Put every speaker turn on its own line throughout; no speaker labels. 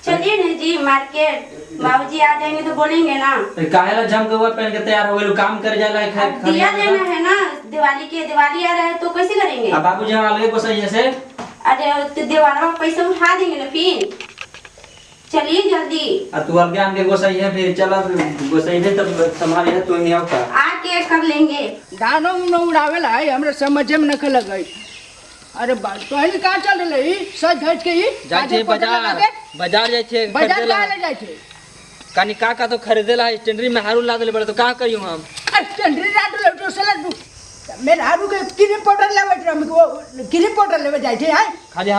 चलिए ना जी मार्केट, बाबूजी आ जाएंगे तो बोलेंगे ना।
काहेला जम के हुआ पहन के तैयार हो गए काम कर जाला है।
दिया देना है ना, दिवाली आ रहा है तो कैसे करेंगे।
अब बाबूजी हम अलगे गोसाई से
अरे तो दिवाली पैसा उठा देंगे ना फिर। चलिए जल्दी।
तू अलगे आन के गोसाई है फिर चला गोसाई है तब संभाली है तू ही आओ का
आके कर लेंगे।
दानो न उड़ावेला है हमरा समझ में न लगई। अरे पहले कहाँ चल रही सज धज के ही
जाए बाजार जाए
बाजार ले जाए
कानी का तो खरीदेला है टेंडरी में हारू ला देले बड़े तो का करियो हम।
टेंडरी रात ले तो सला मेरे हारू के क्रीम पाउडर लेवे क्रीम पाउडर लेवे जाए है।
खाली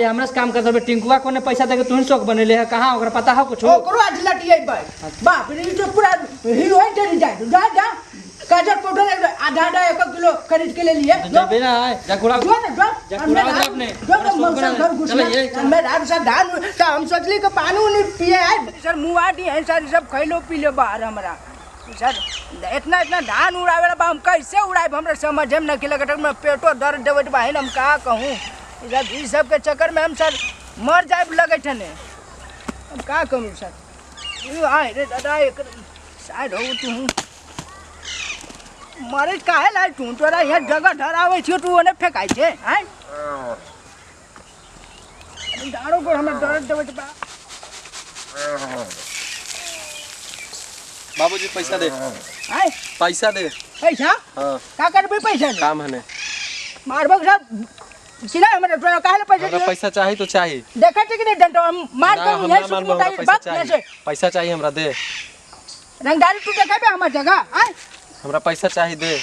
हमरा से काम करत बे टिंकुआ कोने पैसा दे के तू शौक बनेले है कहां ओकरा पता है कुछ
ओकरो आज लटिए बाप रे तो पूरा हीरोइन चली जाए जा काजर पाउडर आधा 1 किलो खरीद के ले लिए
जबे ना है जकुड़ा अपने
मेरा सब धान तो हम सोचली के पानी नहीं पिए है सर मुआडी है सर सब खैलो पी ले बाहर हमरा सर इतना धान उड़ावे बा हम कैसे उड़ाए हमरा समझ में न किले में पेटो दर्द देवत बा हम का कहूं इस सब के चक्कर में हम सर मर जाए लगे ठने हम का कहूं सर यू आए रे दादा एक शायद हो तू मारे काहे लाय तू तोरा यहाँ जगह धरावे छियो तू ओने फेकाय छे हैं दारो को हमरा दर्द देवत बा।
बाबूजी पैसा दे
हैं
पैसा दे
पैसा
हां
का करबे पैसा
काम है ने
मारबो सब सिला हमरा तोरा काहे पैसा
हमरा पैसा चाहिए तो चाहिए
देखा छ कि नहीं डंडो मार कर यहां से मुटाई बात कैसे
पैसा चाहिए हमरा दे
रंगदारी तू देखाबे हमर जगह हैं
हमरा पैसा चाहिए दे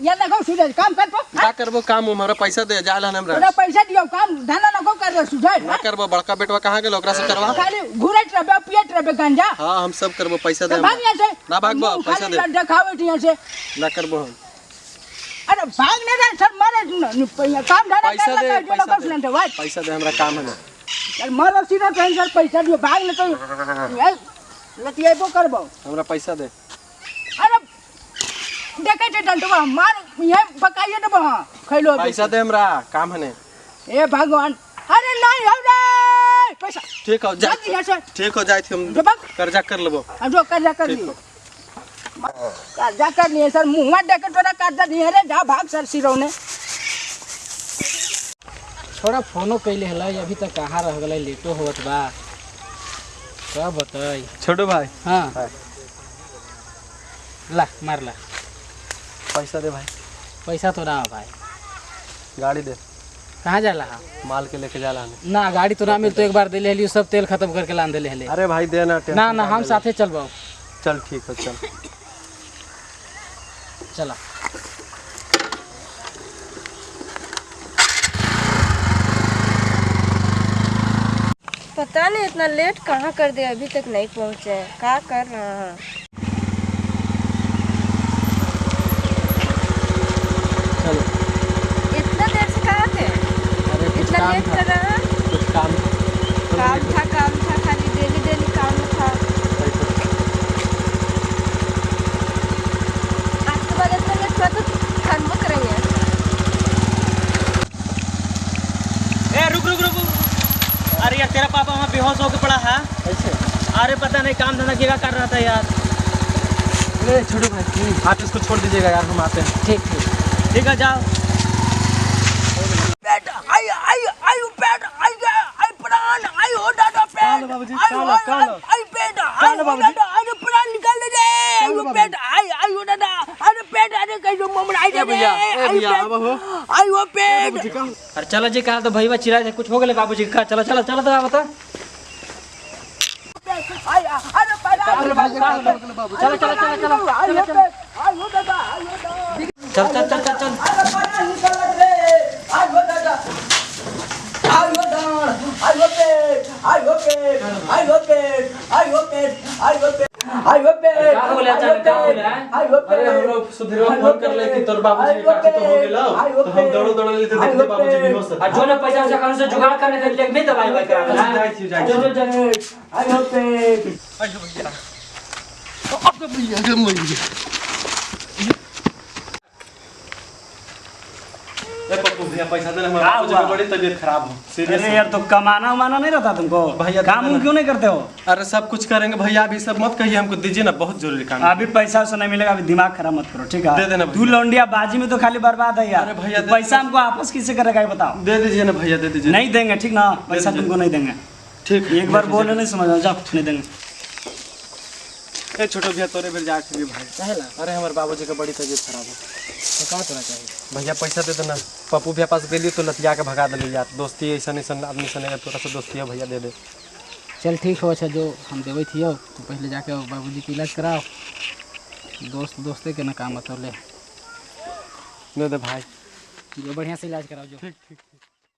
या लगो सुधे काम कर पो
का करबो काम हमरा पैसा दे जाला हमरा
तोरा पैसा दियो काम धाना न को कर सुधे
ना करबो बड़का बेटवा कहां गेल ओकरा से करवा
खाली घुरत रहबे पियत रहबे गांजा
हां हम सब करबो पैसा दे
भाग यहां से
ना भागबो पैसा दे
देखावे यहां से
ना करबो हम
अरे भाग नहीं रहे सर मारे काम धाना
पैसा दे
भाई
पैसा दे हमरा काम है ना
सर मारो सीधा कहीं सर पैसा दियो भाग न तो लतिएबो करबो
हमरा पैसा दे
अरे देखे छे डंडवा मार ये पकाइए न बहा खैलो
पैसा दे हमरा काम है ने
ए भगवान अरे नहीं हो रे पैसा
ठीक हो जा
जल्दी से
ठीक हो जाए हम कर्जा कर लेबो
हम जो कर्जा कर लिए कर्जा कर लिए सर मुंहवा देके तोरा कर्जा दिए रे जा भाग सर सिरौने
थोड़ा फोनो कइले हला अभी तक कहां रह गले लेटो होत बा का बताई
छोटू भाई
हां ला मार ला
पैसा दे भाई
पैसा तो ना भाई
गाड़ी दे
कहाँ जाला
माल के लेके जाला
ना गाड़ी तो ना मिल तो एक बार दे ले सब तेल खत्म करके लान दे ले
अरे भाई दे ना
ना हम साथे चलबाओ
चल ठीक है चल
चला
पता नहीं इतना लेट कहाँ कर दिया अभी तक नहीं पहुँचे क्या कर रहा है।
चलो
इतना देर से कहाँ थे इतना लेट कर रहा है
कुछ काम
था खाली डेली काम था आज के बाद इतना लेट हुआ तो ठंड में करेंगे।
ए रुक अरे यार तेरा पापा वहाँ बेहोश होकर पड़ा है
कैसे
अरे पता नहीं काम धंधा क्या कर रहा था यार।
अरे छोटू भाई आप इसको छोड़ दीजिएगा यार हम आते हैं
ठीक है जाओ
पेट आई पेट आई प्राण आई हो दादा पेट
बाबूजी कालो
आई पेट आई दादा अरे प्राण निकाल दे आई पेट आई हो दादा अरे पेट अरे कैसे ममड़ा आई दे
भैया अब हो
आई हो पेट
अरे चलो जी कहा तो भैया चिल्ला थे कुछ हो गए बाबूजी का चलो तो बता
आई अरे
चलो
आई हो दादा
चल
आई हो दादा आई हो दादा आई हो पेट आई हो पेट आई हो पेट आई हो पेट आई हो पेट आई हो पेट
क्या हो गया अचानक क्या हो गया
आई हो पेट
अरे हम लोग सुधीरवा फोन कर ले कि तोर बाबूजी का तो हो गेलो तो हम दौड़ लेते देखते बाबूजी बेहोश है
जो ना पैसा से कहां से जुगाड़ करने के लिए नहीं दवाई भाई करा
जाए
आई हो पेट
आई हो भैया अब तो भैया के मर गए ए पप्पू भैया पैसा देना, हमारे
क्या
बाबूजी
हुआ?
की बड़ी तबीयत खराब हो, सीरियस
अरे यार तो कमाना उमाना नहीं रहता तुमको
भैया,
काम
देना।
क्यों नहीं करते हो?
अरे सब कुछ करेंगे भैया, अभी सब मत कहिए हमको, दीजिए ना, बहुत जरूरी काम है।
अभी पैसा वैसा नहीं मिलेगा, अभी दिमाग खराब मत करो ठीक है?
दे देना भैया।
तू लौंडिया बाजी में तो खाली बर्बाद है यार।
अरे भैया, दे
पैसा
देना।
हमको आपस किससे करेगा ये बताओ?
दे दीजिए ना भैया, दे दीजिए।
नहीं देंगे ठीक ना, पैसा
दीजिए।
तुमको नहीं देंगे।
ठीक,
एक बार बोले नहीं समझ जाओ, नहीं देंगे।
ए छोटो भैया तोरे बेर जाके भी भाई,
चाहेला
अरे हमारे बाबूजी का बड़ी तबीयत खराब हो
तो का तोरा चाहिए?
भैया, पैसा दे देना। पप्पू भैया पास गेली तो लतिया के भगा दिली यार, दोस्ती ऐसा आदमी सने तोरा से दोस्ती है भैया, दे दे।
चल ठीक हो, अच्छा जो हम देवे थियो तो पहले जाके बाबूजी के इलाज कराओ, दोस्ते के ना काम मतलब ले
दे दे भाई।
जो बढ़िया से इलाज कराओ जो।
ठीक ठीक।